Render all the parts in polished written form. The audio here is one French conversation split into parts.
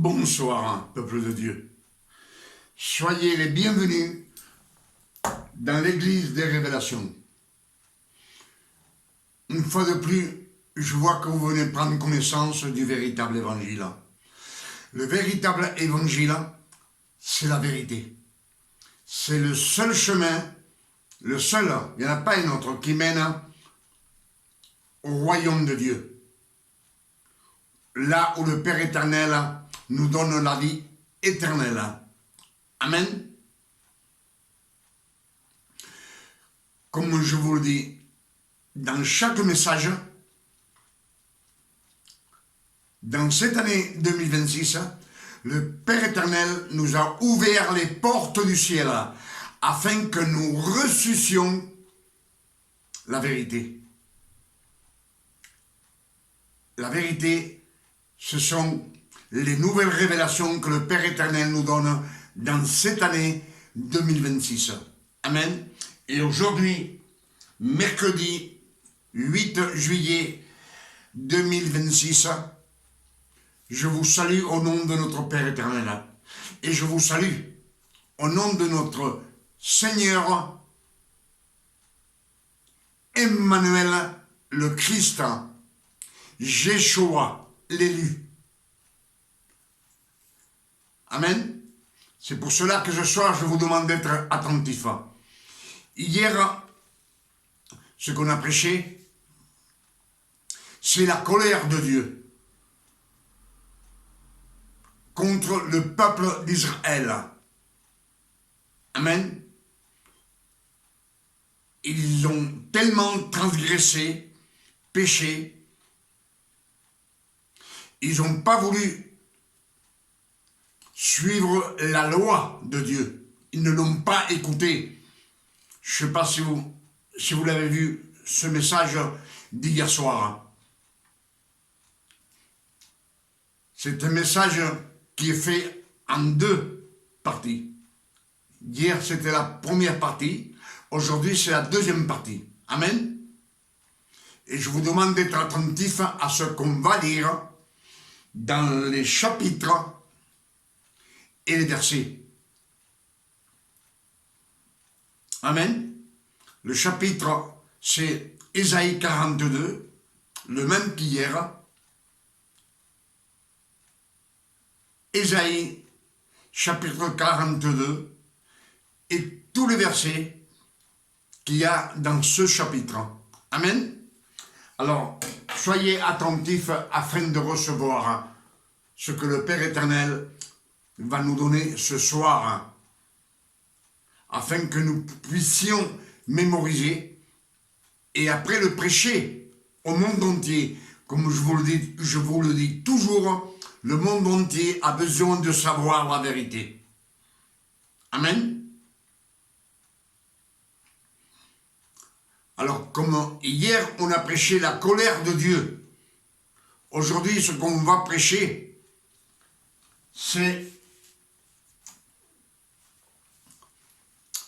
Bonsoir, peuple de Dieu. Soyez les bienvenus dans l'église des révélations. Une fois de plus, je vois que vous venez prendre connaissance du véritable évangile. Le véritable évangile, c'est la vérité. C'est le seul chemin, le seul, il n'y en a pas un autre, qui mène au royaume de Dieu. Là où le Père éternel nous donne la vie éternelle. Amen. Comme je vous le dis, dans chaque message, dans cette année 2026, le Père éternel nous a ouvert les portes du ciel afin que nous reçussions la vérité. La vérité, ce sont les nouvelles révélations que le Père éternel nous donne dans cette année 2026. Amen. Et aujourd'hui, mercredi 8 juillet 2026, je vous salue au nom de notre Père éternel. Et je vous salue au nom de notre Seigneur Emmanuel, le Christ, Jéchoua, l'élu. Amen. C'est pour cela que ce soir, je vous demande d'être attentif. Hier, ce qu'on a prêché, c'est la colère de Dieu contre le peuple d'Israël. Amen. Ils ont tellement transgressé, péché, ils n'ont pas voulu suivre la loi de Dieu. Ils ne l'ont pas écouté. Je ne sais pas si vous l'avez vu, ce message d'hier soir. C'est un message qui est fait en deux parties. Hier, c'était la première partie. Aujourd'hui, c'est la deuxième partie. Amen. Et je vous demande d'être attentif à ce qu'on va lire dans les chapitres et les versets. Amen. Le chapitre, c'est Ésaïe 42, le même qu'hier. Ésaïe, chapitre 42, et tous les versets qu'il y a dans ce chapitre. Amen. Alors, soyez attentifs afin de recevoir ce que le Père éternel va nous donner ce soir, afin que nous puissions mémoriser et après le prêcher au monde entier. Comme je vous le dis toujours, le monde entier a besoin de savoir la vérité. Amen. Alors, comme hier, on a prêché la colère de Dieu, aujourd'hui, ce qu'on va prêcher, c'est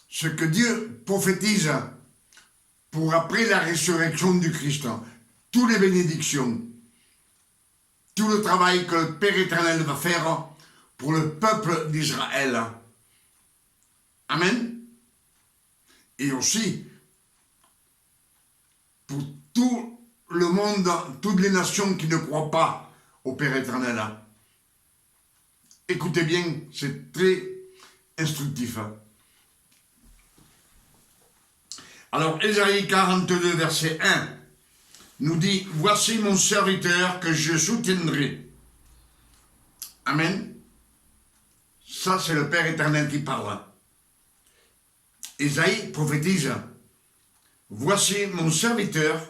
ce que Dieu prophétise pour après la résurrection du Christ. Toutes les bénédictions, tout le travail que le Père éternel va faire pour le peuple d'Israël. Amen. Et aussi, pour tout le monde, toutes les nations qui ne croient pas au Père éternel. Écoutez bien, c'est très instructif. Alors, Ésaïe 42, verset 1, nous dit, « Voici mon serviteur que je soutiendrai. » Amen. Ça, c'est le Père éternel qui parle. Ésaïe prophétise, « Voici mon serviteur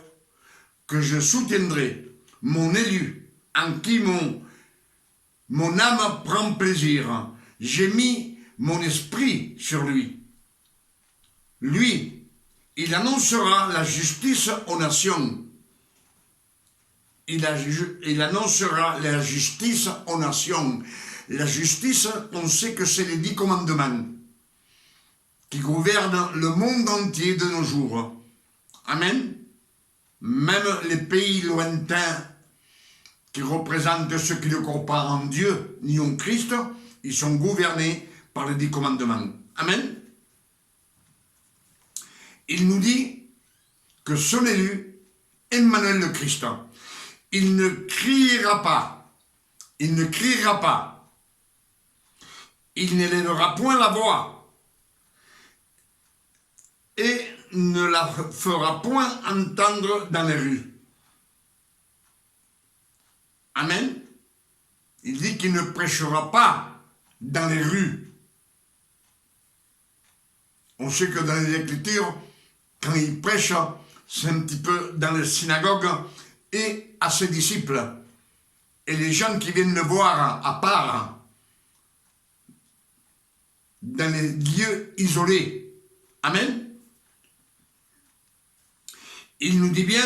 que je soutiendrai, mon élu, en qui mon âme prend plaisir. J'ai mis mon esprit sur lui. Lui, il annoncera la justice aux nations. Il annoncera la justice aux nations. La justice, on sait que c'est les 10 commandements qui gouvernent le monde entier de nos jours. Amen. Même les pays lointains qui représentent ceux qui ne croient pas en Dieu ni en Christ, ils sont gouvernés par les 10 commandements. Amen. Il nous dit que son élu, Emmanuel le Christ, il ne criera pas, il ne criera pas, il n'élèvera point la voix et ne la fera point entendre dans les rues. Amen. Il dit qu'il ne prêchera pas dans les rues. On sait que dans les Écritures, quand il prêche, c'est un petit peu dans les synagogues et à ses disciples. Et les gens qui viennent le voir à part, dans les lieux isolés. Amen. Il nous dit bien,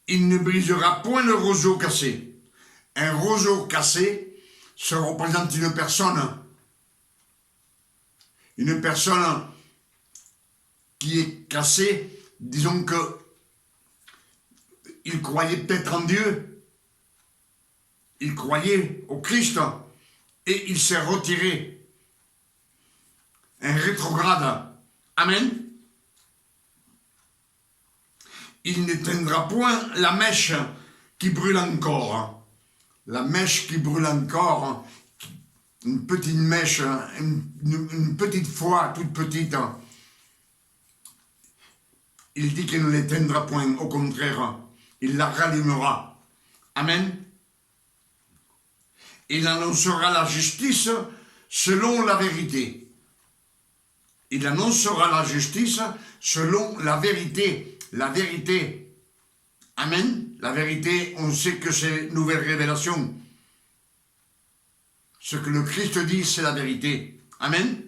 il ne brisera point le roseau cassé. Un roseau cassé, ça représente une personne qui est cassée, disons que il croyait peut-être en Dieu, il croyait au Christ, et il s'est retiré. Un rétrograde. Amen. Il n'éteindra point la mèche qui brûle encore. La mèche qui brûle encore, une petite mèche, une petite foi toute petite. Il dit qu'il ne l'éteindra point, au contraire, il la rallumera. Amen. Il annoncera la justice selon la vérité. Il annoncera la justice selon la vérité. La vérité. Amen. La vérité, on sait que c'est une nouvelle révélation. Ce que le Christ dit, c'est la vérité. Amen.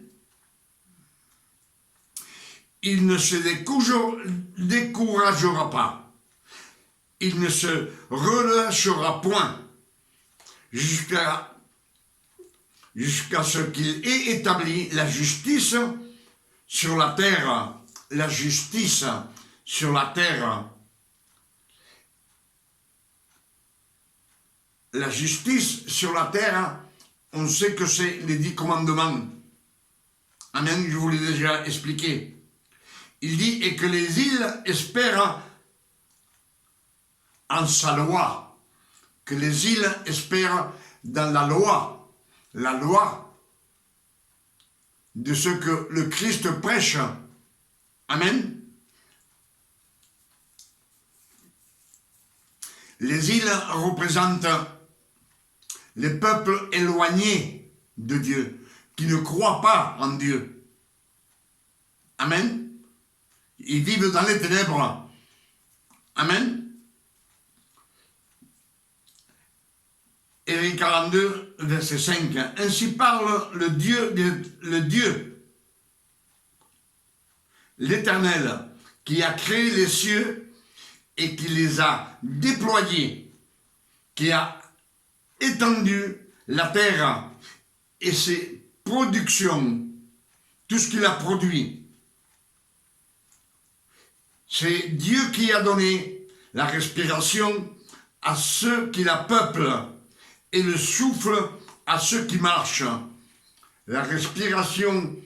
Il ne se découragera pas. Il ne se relâchera point jusqu'à ce qu'il ait établi la justice sur la terre. La justice sur la terre. La justice sur la terre, on sait que c'est les 10 commandements. Amen, je vous l'ai déjà expliqué. Il dit, et que les îles espèrent en sa loi. Que les îles espèrent dans la loi. La loi de ce que le Christ prêche. Amen. Les îles représentent les peuples éloignés de Dieu, qui ne croient pas en Dieu. Amen. Ils vivent dans les ténèbres. Amen. Éric 42, verset 5. Ainsi parle le Dieu, l'Éternel, qui a créé les cieux et qui les a déployés, qui a étendu la terre et ses productions, tout ce qu'il a produit. C'est Dieu qui a donné la respiration à ceux qui la peuplent et le souffle à ceux qui marchent. La respiration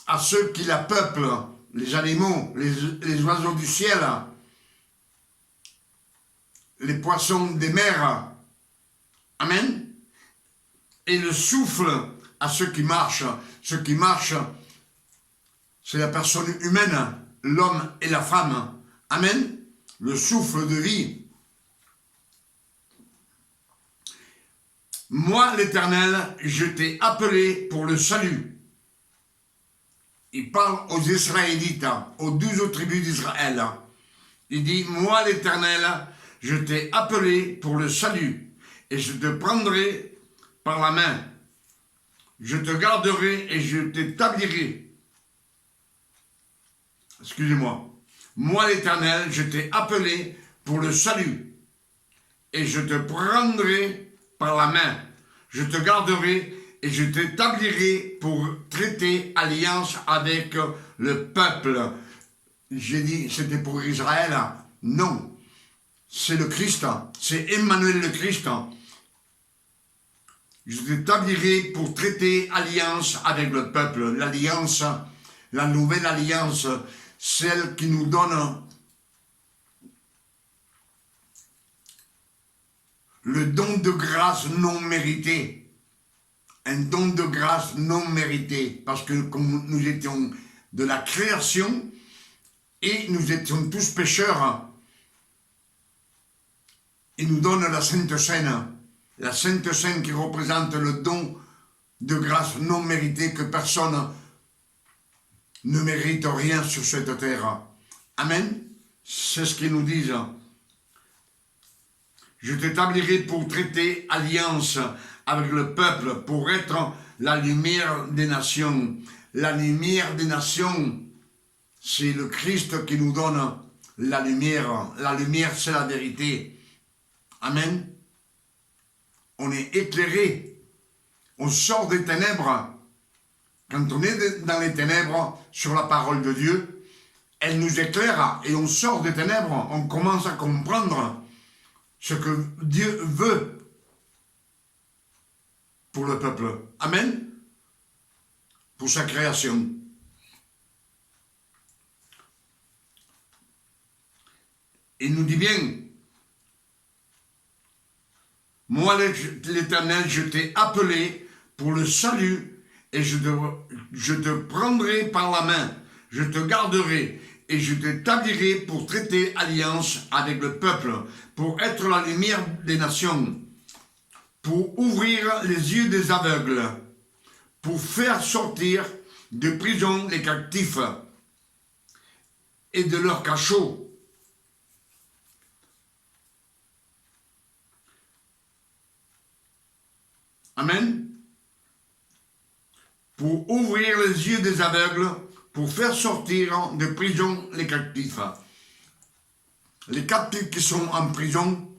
à ceux qui la peuplent, les animaux, les oiseaux du ciel, les poissons des mers. Amen. Et le souffle à ceux qui marchent. Ceux qui marchent, c'est la personne humaine, l'homme et la femme. Amen. Le souffle de vie. Moi, l'Éternel, je t'ai appelé pour le salut. Il parle aux Israélites, aux 12 tribus d'Israël. Il dit, moi, l'Éternel, je t'ai appelé pour le salut. Et je te prendrai par la main. Je te garderai et je t'établirai. Excusez-moi. Moi, l'Éternel, je t'ai appelé pour le salut. Et je te prendrai par la main. Je te garderai et je t'établirai pour traiter alliance avec le peuple. J'ai dit, c'était pour Israël. Non. c'est le Christ, c'est Emmanuel le Christ. Je t'établirai pour traiter alliance avec le peuple, l'alliance, la nouvelle alliance, celle qui nous donne le don de grâce non mérité. Un don de grâce non mérité, parce que comme nous étions de la création et nous étions tous pécheurs, il nous donne la Sainte Seine qui représente le don de grâce non mérité que personne ne mérite rien sur cette terre. Amen. C'est ce qu'ils nous disent. Je t'établirai pour traiter alliance avec le peuple, pour être la lumière des nations. La lumière des nations, c'est le Christ qui nous donne la lumière. La lumière, c'est la vérité. Amen. On est éclairé. On sort des ténèbres. Quand on est dans les ténèbres, sur la parole de Dieu, elle nous éclaire et on sort des ténèbres. On commence à comprendre ce que Dieu veut pour le peuple. Amen. Pour sa création. Il nous dit bien, moi l'Éternel, je t'ai appelé pour le salut et je te prendrai par la main, je te garderai et je t'établirai pour traiter alliance avec le peuple, pour être la lumière des nations, pour ouvrir les yeux des aveugles, pour faire sortir de prison les captifs et de leurs cachots. Amen. Pour ouvrir les yeux des aveugles, pour faire sortir de prison les captifs. Les captifs qui sont en prison,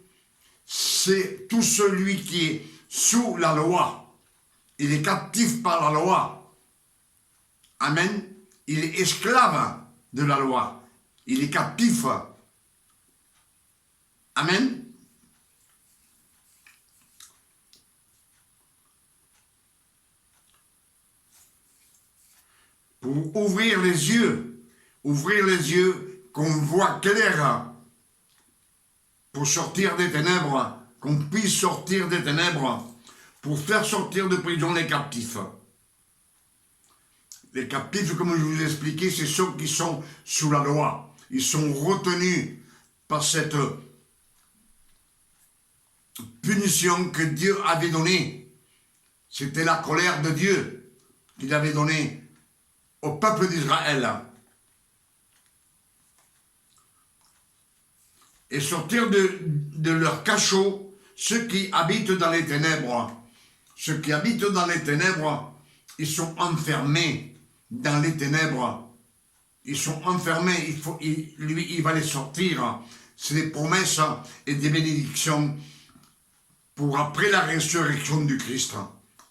c'est tout celui qui est sous la loi. Il est captif par la loi. Amen. Il est esclave de la loi. Il est captif. Amen. Pour ouvrir les yeux, qu'on voit clair, pour sortir des ténèbres, qu'on puisse sortir des ténèbres, pour faire sortir de prison les captifs. Les captifs, comme je vous ai expliqué, c'est ceux qui sont sous la loi. Ils sont retenus par cette punition que Dieu avait donnée. C'était la colère de Dieu qu'il avait donnée au peuple d'Israël. Et sortir de leur cachot ceux qui habitent dans les ténèbres. Ceux qui habitent dans les ténèbres, ils sont enfermés dans les ténèbres. Ils sont enfermés, il va les sortir. C'est des promesses et des bénédictions pour après la résurrection du Christ.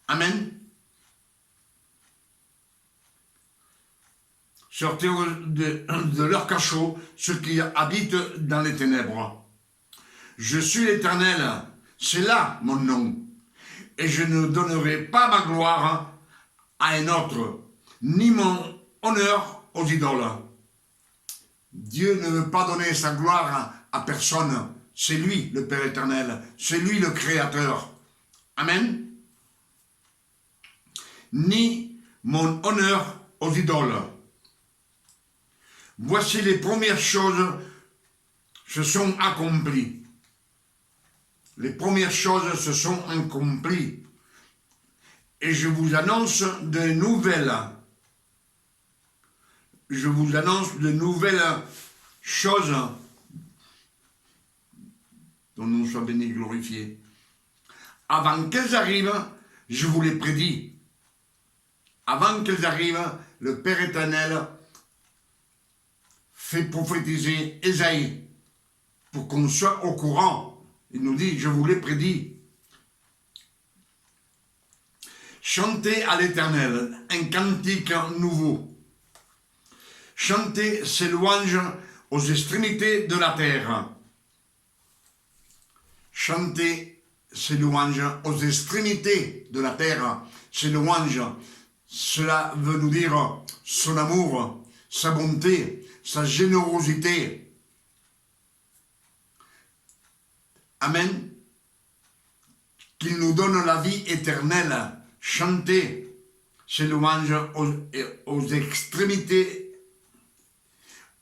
Amen. Sortir de leur cachot ceux qui habitent dans les ténèbres. Je suis l'Éternel, c'est là mon nom, et je ne donnerai pas ma gloire à un autre, ni mon honneur aux idoles. Dieu ne veut pas donner sa gloire à personne, c'est lui le Père éternel, c'est lui le Créateur. Amen. Ni mon honneur aux idoles. Voici les premières choses se sont accomplies. Les premières choses se sont accomplies. Et je vous annonce de nouvelles. Je vous annonce de nouvelles choses. Ton nom soit béni, glorifié. Avant qu'elles arrivent, je vous l'ai prédit. Avant qu'elles arrivent, le Père éternel fait prophétiser Ésaïe pour qu'on soit au courant. Il nous dit, je vous l'ai prédit. Chantez à l'Éternel un cantique nouveau. Chantez ses louanges aux extrémités de la terre. chanter ses louanges aux extrémités de la terre. Ses louanges, cela veut nous dire son amour, sa bonté, sa générosité. Amen. Qu'il nous donne la vie éternelle. Chanter ses louanges aux extrémités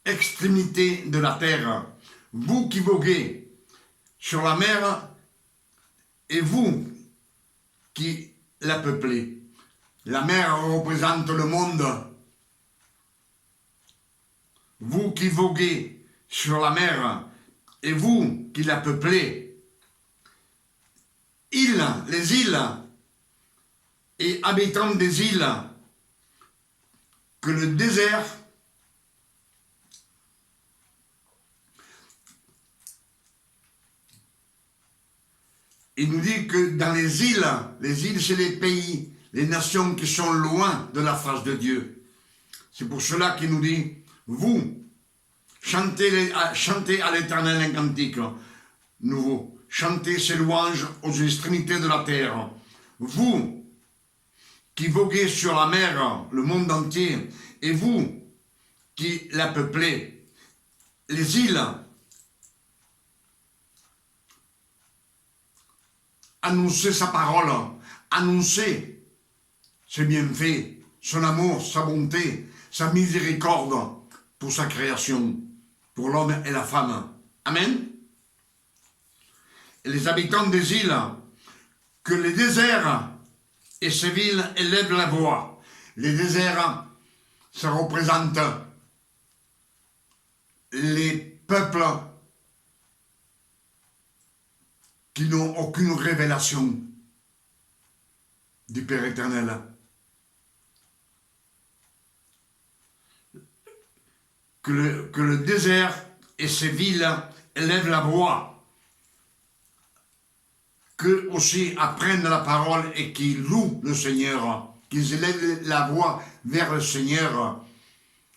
de la terre. Vous qui voguez sur la mer et vous qui la peuplez. La mer représente le monde. Vous qui voguez sur la mer et vous qui la peuplez. Les îles et habitants des îles, que le désert il nous dit que dans les îles c'est les pays, les nations qui sont loin de la face de Dieu. C'est pour cela qu'il nous dit, vous, chantez à l'Éternel un cantique nouveau, chantez ses louanges aux extrémités de la terre. Vous, qui voguez sur la mer, le monde entier, et vous, qui la peuplez, les îles, annoncez sa parole, annoncez ses bienfaits, son amour, sa bonté, sa miséricorde pour sa création, pour l'homme et la femme. Amen. Et les habitants des îles, que les déserts et ces villes élèvent la voix. Les déserts, ça représente les peuples qui n'ont aucune révélation du Père éternel. Que le désert et ses villes élèvent la voix. Qu'eux aussi apprennent la parole et qu'ils louent le Seigneur, qu'ils élèvent la voix vers le Seigneur,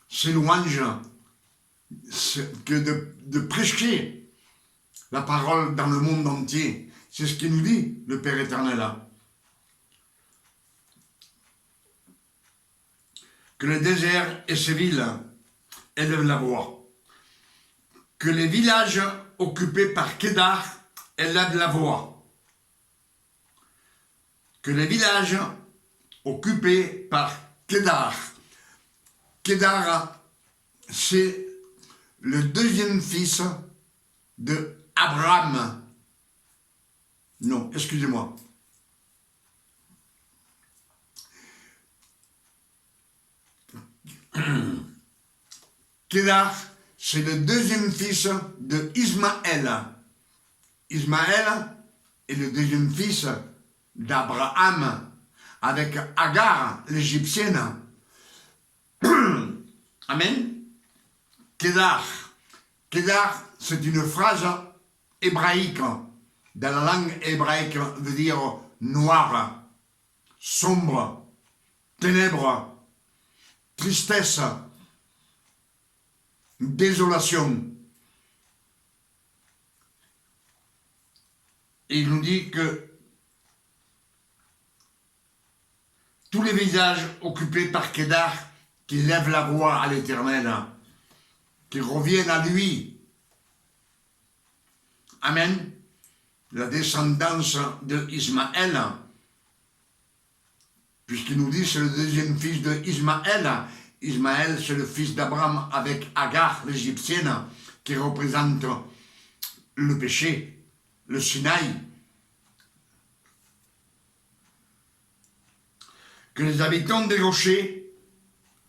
ses louanges, que de prêcher la parole dans le monde entier. C'est ce qu'il nous dit, le Père éternel. Que le désert et ses villes élèvent la voix. Que les villages occupés par Kédar élèvent la voix. Que les villages occupés par Kédar. Kédar, c'est le deuxième fils de Abraham. Non, excusez-moi. Kédar, c'est le deuxième fils de Ismaël. Ismaël est le deuxième fils d'Abraham, avec Agar, l'égyptienne. Amen. Kédar. Kédar, c'est une phrase hébraïque. Dans la langue hébraïque, veut dire noir, sombre, ténèbres, tristesse, désolation. Et il nous dit que tous les villages occupés par Kédar qui lèvent la voix à l'Éternel, qui reviennent à lui. Amen. La descendance de Ismaël, puisqu'il nous dit c'est le deuxième fils de Ismaël. Ismaël, c'est le fils d'Abraham avec Agar, l'égyptienne, qui représente le péché, le Sinaï. Que les habitants des rochers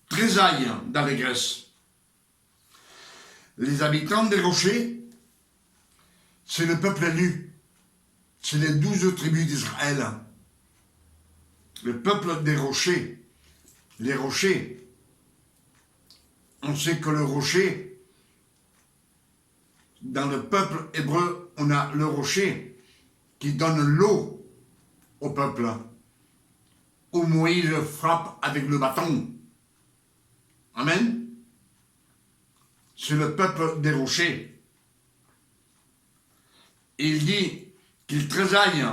tressaillent d'allégresse. Les habitants des rochers, c'est le peuple élu. C'est les 12 tribus d'Israël. Le peuple des rochers. Les rochers. On sait que le rocher, dans le peuple hébreu, on a le rocher qui donne l'eau au peuple. Où Moïse frappe avec le bâton. Amen. C'est le peuple des rochers. Et il dit qu'il tressaille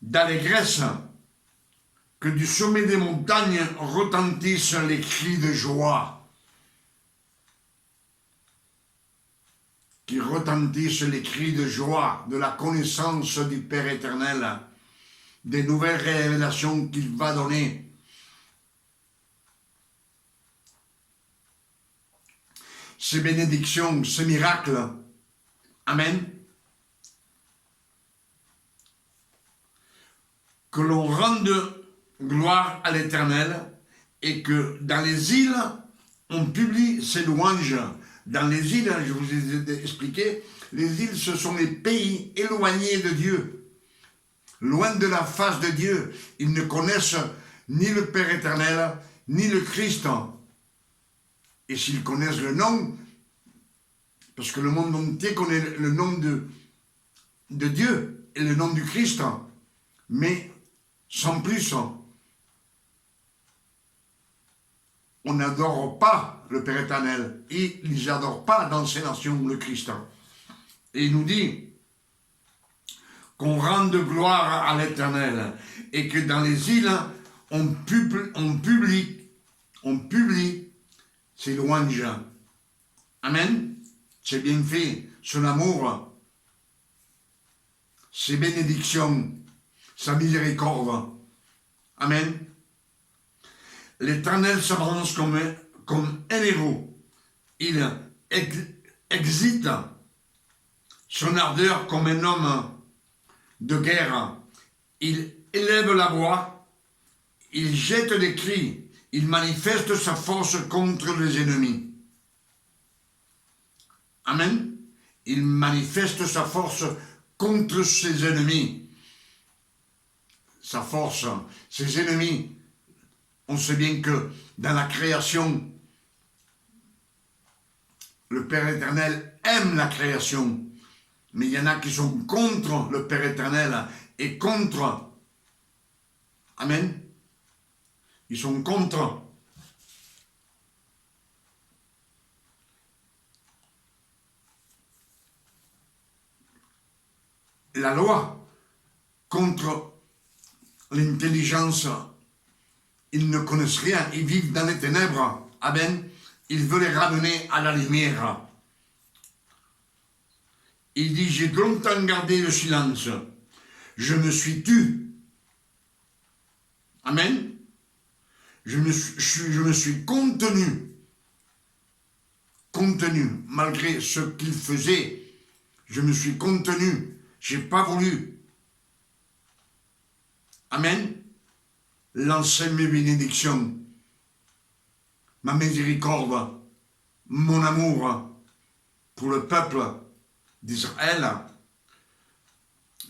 d'allégresse, que du sommet des montagnes retentissent les cris de joie. Qui retentissent les cris de joie de la connaissance du Père éternel, des nouvelles révélations qu'il va donner. Ces bénédictions, ces miracles. Amen. Que l'on rende gloire à l'Éternel et que dans les îles, on publie ses louanges. Dans les îles, je vous ai expliqué, les îles, ce sont les pays éloignés de Dieu, loin de la face de Dieu. Ils ne connaissent ni le Père éternel, ni le Christ. Et s'ils connaissent le nom, parce que le monde entier connaît le nom de Dieu et le nom du Christ, mais sans plus, on n'adore pas le Père éternel. Et ils n'adorent pas dans ces nations le Christ. Et il nous dit qu'on rende gloire à l'Éternel et que dans les îles, on publie ses louanges. Amen. C'est bien fait, son amour, ses bénédictions, sa miséricorde. Amen. L'Éternel s'avance comme un héros. Il excite son ardeur comme un homme de guerre. Il élève la voix, il jette des cris, il manifeste sa force contre les ennemis. Amen. Il manifeste sa force contre ses ennemis. Sa force, ses ennemis. On sait bien que dans la création, le Père éternel aime la création. Mais il y en a qui sont contre le Père éternel et contre. Amen. Ils sont contre. La loi, contre l'intelligence. Ils ne connaissent rien, ils vivent dans les ténèbres. Amen. Il veut les ramener à la lumière. Il dit, j'ai longtemps gardé le silence. Je me suis tu. Amen. Je me suis contenu. Contenu, malgré ce qu'il faisait. Je me suis contenu. J'ai pas voulu. Amen. Lancer mes bénédictions, ma miséricorde, mon amour pour le peuple d'Israël.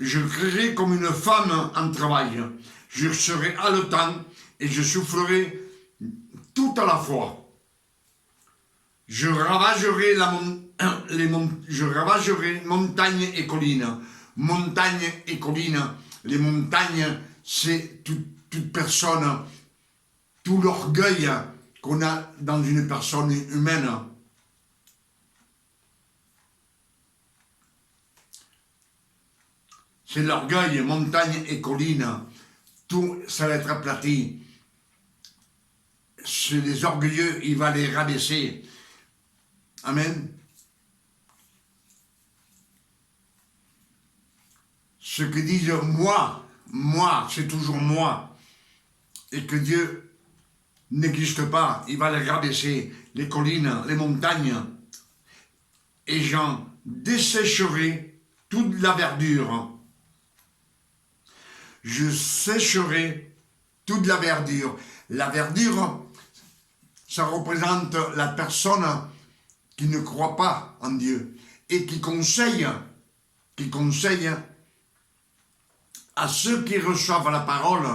Je crierai comme une femme en travail. Je serai haletant et je soufflerai tout à la fois. Je ravagerai, montagnes et collines. Montagnes et collines. Les montagnes, c'est toute personne, tout l'orgueil qu'on a dans une personne humaine. C'est l'orgueil, montagne et collines, tout ça va être aplati. C'est les orgueilleux, il va les rabaisser. Amen. Ceux qui disent moi, c'est toujours moi. Et que Dieu n'existe pas, il va les rabaisser, les collines, les montagnes, et j'en dessécherai toute la verdure. Je sécherai toute la verdure. La verdure, ça représente la personne qui ne croit pas en Dieu et qui conseille à ceux qui reçoivent la parole.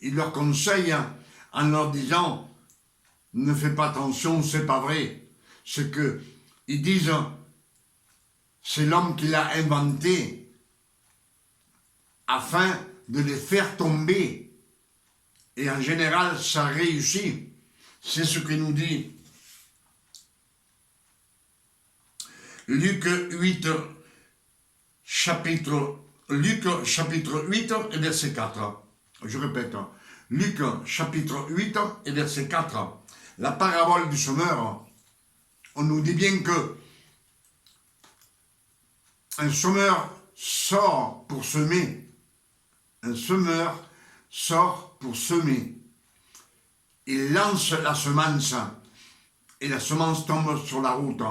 Il leur conseille en leur disant « Ne fais pas attention, c'est pas vrai ». Ce qu'ils disent, c'est l'homme qui l'a inventé afin de les faire tomber. Et en général, ça réussit. C'est ce qu'il nous dit. Luc 8, chapitre 8 et verset 4. Je répète, Luc chapitre 8 et verset 4. La parabole du semeur, on nous dit bien que un semeur sort pour semer. Un semeur sort pour semer. Il lance la semence et la semence tombe sur la route.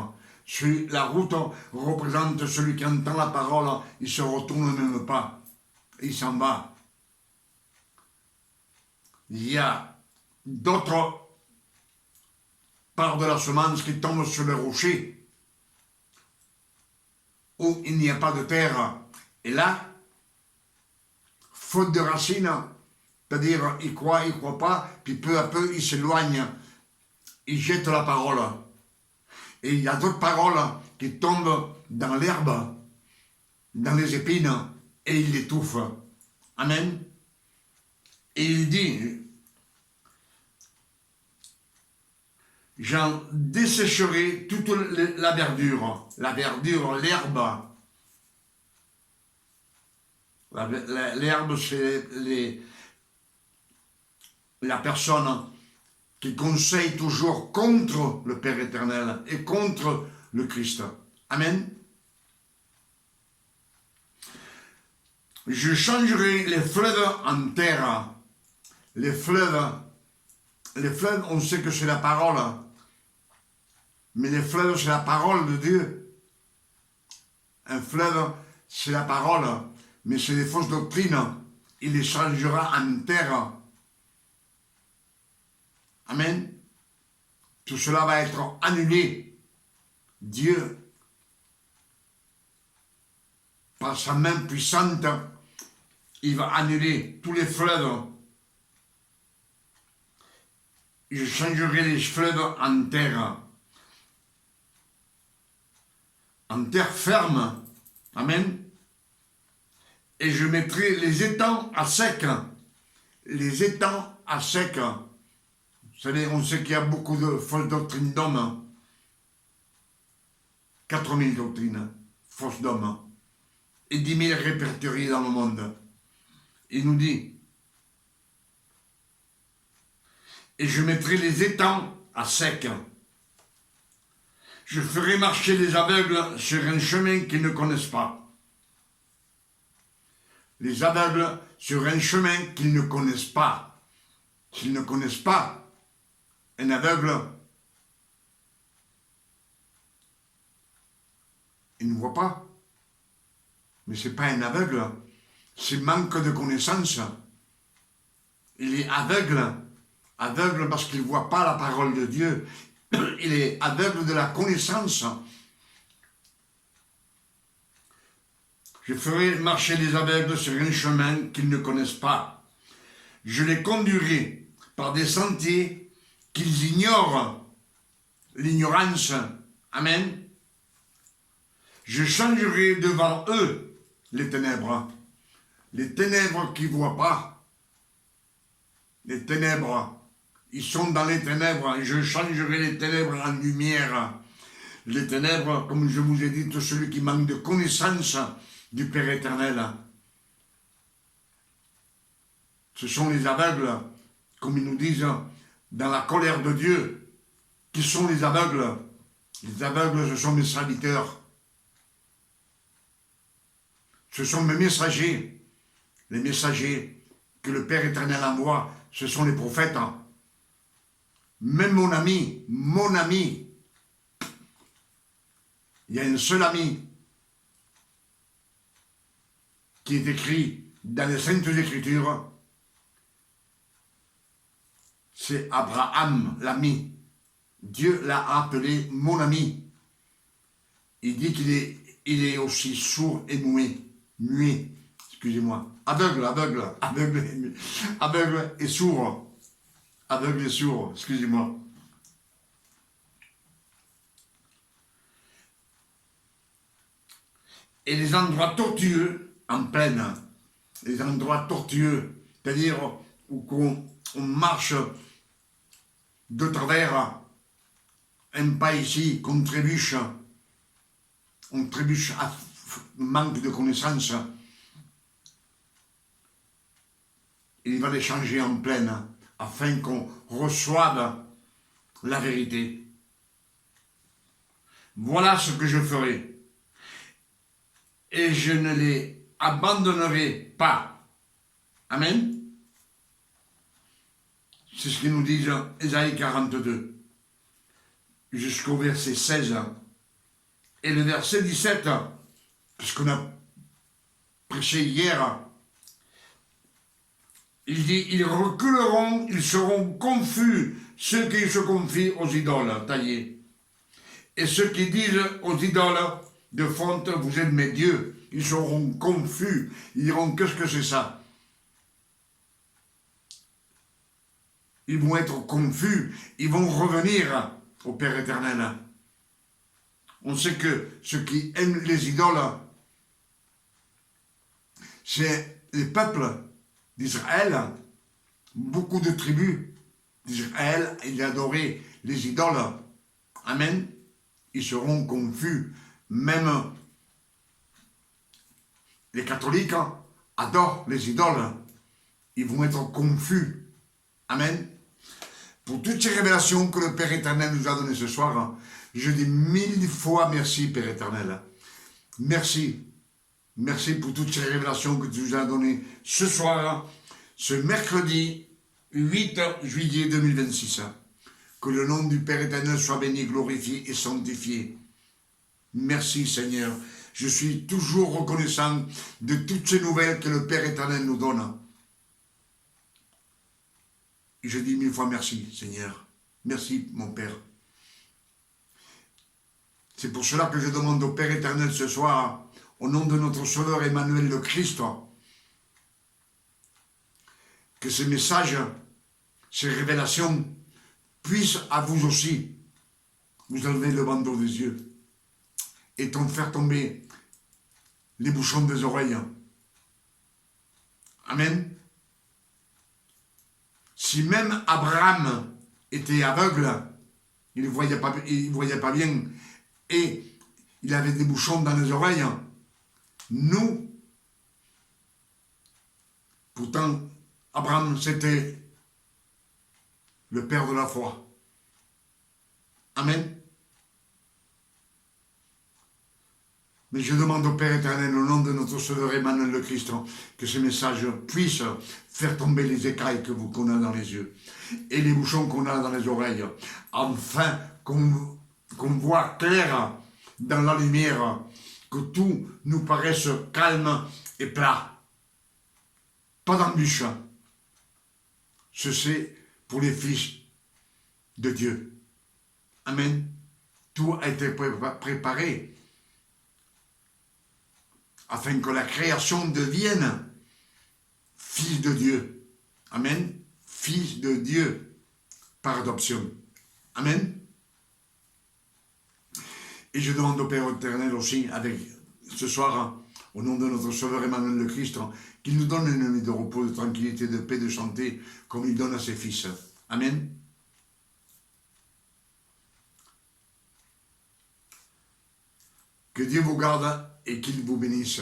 La route représente celui qui entend la parole, il ne se retourne même pas, il s'en va. Il y a d'autres parts de la semence qui tombent sur le rocher, où il n'y a pas de terre. Et là, faute de racines, c'est-à-dire il croit pas, puis peu à peu il s'éloigne, il jette la parole. Et il y a d'autres paroles qui tombent dans l'herbe, dans les épines, et il l'étouffe. Amen. Et il dit, j'en dessécherai toute la verdure, l'herbe. L'herbe, c'est la personne qui conseille toujours contre le Père éternel et contre le Christ. Amen. Je changerai les fleuves en terre. Les fleuves, on sait que c'est la parole. Mais les fleuves, c'est la parole de Dieu. Un fleuve, c'est la parole. Mais c'est des fausses doctrines. Il les changera en terre. Amen. Tout cela va être annulé. Dieu, par sa main puissante, il va annuler tous les fleuves. Je changerai les fleuves en terre ferme. Amen. Et je mettrai les étangs à sec. Les étangs à sec. Vous savez, on sait qu'il y a beaucoup de fausses doctrines d'hommes. 4000 doctrines fausses d'hommes. Et 10 000 répertoriées dans le monde. Il nous dit, et je mettrai les étangs à sec. Je ferai marcher les aveugles sur un chemin qu'ils ne connaissent pas. Les aveugles sur un chemin qu'ils ne connaissent pas. S'ils ne connaissent pas un aveugle, il ne voit pas. Mais ce n'est pas un aveugle, c'est manque de connaissance. Il est aveugle parce qu'il ne voit pas la parole de Dieu. Il est aveugle de la connaissance. Je ferai marcher les aveugles sur un chemin qu'ils ne connaissent pas. Je les conduirai par des sentiers qu'ils ignorent. L'ignorance. Amen. Je changerai devant eux les ténèbres. Les ténèbres qu'ils ne voient pas. Les ténèbres. Ils sont dans les ténèbres. Et je changerai les ténèbres en lumière. Les ténèbres, comme je vous ai dit, tout celui qui manque de connaissance du Père éternel. Ce sont les aveugles, comme ils nous disent, dans la colère de Dieu. Qui sont les aveugles? Les aveugles, ce sont mes serviteurs. Ce sont mes messagers. Les messagers que le Père éternel envoie, ce sont les prophètes. Même mon ami, il y a un seul ami qui est écrit dans les Saintes Écritures, c'est Abraham, l'ami. Dieu l'a appelé mon ami. Il dit qu'il est aussi sourd et muet, excusez-moi, aveugle et sourd. Aveugle et sourd, excusez-moi. Et les endroits tortueux en plaine, les endroits tortueux, c'est-à-dire où on marche de travers, un pas ici, qu'on trébuche, on trébuche à manque de connaissances, il va les changer en pleine, afin qu'on reçoive la vérité. Voilà ce que je ferai. Et je ne les abandonnerai pas. Amen. C'est ce que nous dit Ésaïe 42, jusqu'au verset 16. Et le verset 17, puisqu'on a prêché hier, il dit, ils reculeront, ils seront confus, ceux qui se confient aux idoles taillées. Et ceux qui disent aux idoles de fonte, vous êtes mes dieux, ils seront confus, ils diront, qu'est-ce que c'est ça? Ils vont être confus, ils vont revenir au Père éternel. On sait que ceux qui aiment les idoles, c'est les peuples d'Israël. Beaucoup de tribus d'Israël, ils adoraient les idoles. Amen. Ils seront confus. Même les catholiques adorent les idoles. Ils vont être confus. Amen. Pour toutes ces révélations que le Père éternel nous a données ce soir, je dis 1000 fois merci, Père éternel. Merci. Merci pour toutes ces révélations que tu nous as données ce soir, ce mercredi 8 juillet 2026. Que le nom du Père éternel soit béni, glorifié et sanctifié. Merci, Seigneur. Je suis toujours reconnaissant de toutes ces nouvelles que le Père éternel nous donne. Et je dis 1000 fois merci, Seigneur. Merci, mon Père. C'est pour cela que je demande au Père éternel ce soir, au nom de notre Sauveur Emmanuel le Christ, que ces messages, ces révélations puissent à vous aussi vous enlever le bandeau des yeux et faire tomber les bouchons des oreilles. Amen. Si même Abraham était aveugle, il ne voyait pas bien, et il avait des bouchons dans les oreilles, nous, pourtant, Abraham, c'était le père de la foi. Amen. Mais je demande au Père éternel, au nom de notre Sauveur Emmanuel le Christ, que ce message puisse faire tomber les écailles qu'on a dans les yeux et les bouchons qu'on a dans les oreilles, afin qu'on voit clair dans la lumière, que tout nous paraisse calme et plat. Pas d'embûche. C'est pour les fils de Dieu. Amen. Tout a été préparé afin que la création devienne fils de Dieu. Amen. Fils de Dieu par adoption. Amen. Et je demande au Père éternel aussi, avec ce soir, au nom de notre Sauveur Emmanuel le Christ, qu'il nous donne une nuit de repos, de tranquillité, de paix, de santé, comme il donne à ses fils. Amen. Que Dieu vous garde et qu'il vous bénisse.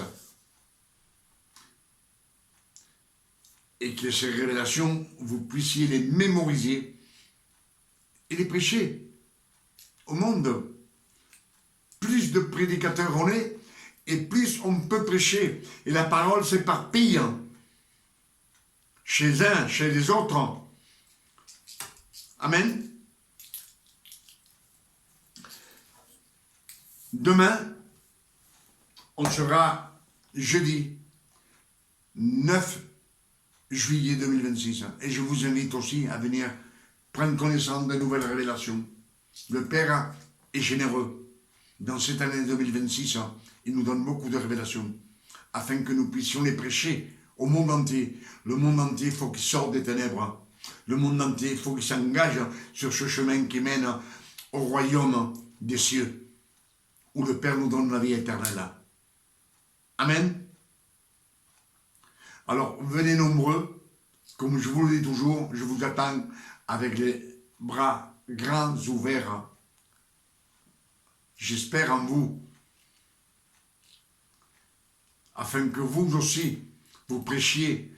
Et que ces révélations, vous puissiez les mémoriser et les prêcher au monde. Plus de prédicateurs on est, et plus on peut prêcher. Et la parole s'éparpille chez un, chez les autres. Amen. Demain, on sera jeudi 9 juillet 2026. Et je vous invite aussi à venir prendre connaissance de nouvelles révélations. Le Père est généreux. Dans cette année 2026, il nous donne beaucoup de révélations afin que nous puissions les prêcher au monde entier. Le monde entier, il faut qu'il sorte des ténèbres. Le monde entier, il faut qu'il s'engage sur ce chemin qui mène au royaume des cieux, où le Père nous donne la vie éternelle. Amen. Alors, venez nombreux. Comme je vous le dis toujours, je vous attends avec les bras grands ouverts. J'espère en vous afin que vous aussi, vous prêchiez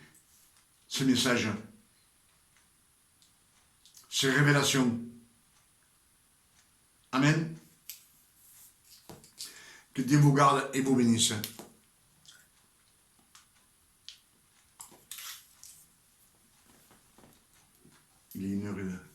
ce message, ces révélations. Amen. Que Dieu vous garde et vous bénisse. Il est 1h01.